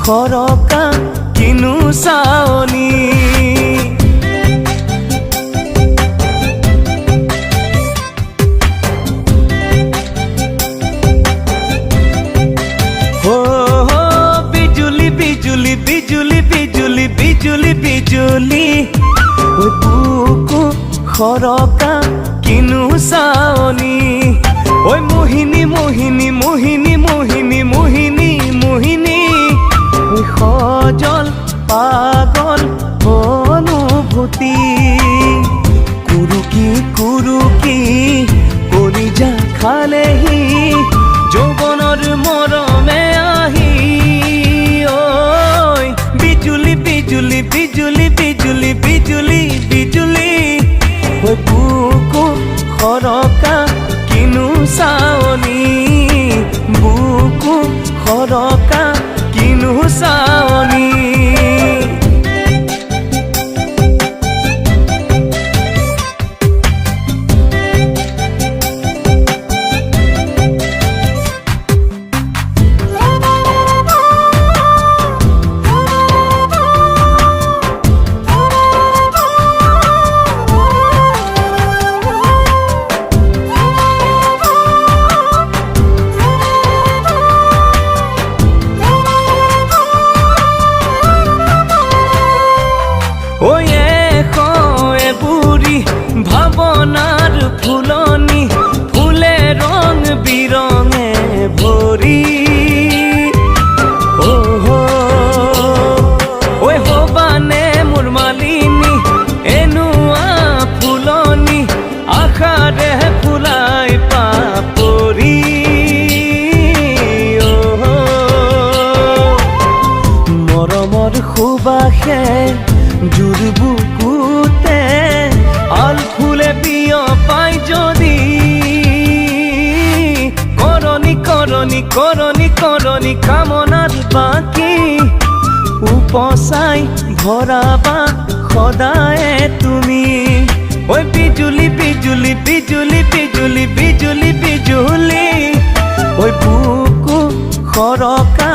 সৰকা কিনো চাৱনি বিজুলি বিজুলি বিজুলি বিজুলি বিজুলি বিজুলি ঐ বুকু সৰকা কিনো চাৱনি ঐ মোহিনী মোহিনী মোহিনী মোহিনী মোহিনী মোহিনী ঐ সজল পাগল অনুভূতি কুৰুকি কুৰুকি কলিজা খালেহি যৌৱনৰ মৰমে আহি ঐ বিজুলি বিজুলি বিজুলি বিজুলি বিজুলি বিজুলি ঐ বুকু সৰকা কিনো চাৱনি বুকু সৰকা কিনো চাৱনি ভাৱনাৰ ফুলনি ফুলে ৰং বিৰঙে ভৰি ঐ হবানে মোৰ মালিনী এনেকুৱা ফুলনি আশাৰে ফুলাই পাপৰি মৰমৰ সুবাসে জোৰ বুকুতে আল ফুলে বিয় পাই যদি কৰনি কৰনি কৰনি কৰনি কামনাৰ বাকি উপচাই ভৰাবা সদায় তুমি ঐ বিজুলি বিজুলি বিজুলি বিজুলি বিজুলি বিজুলি ঐ বুকু সৰকা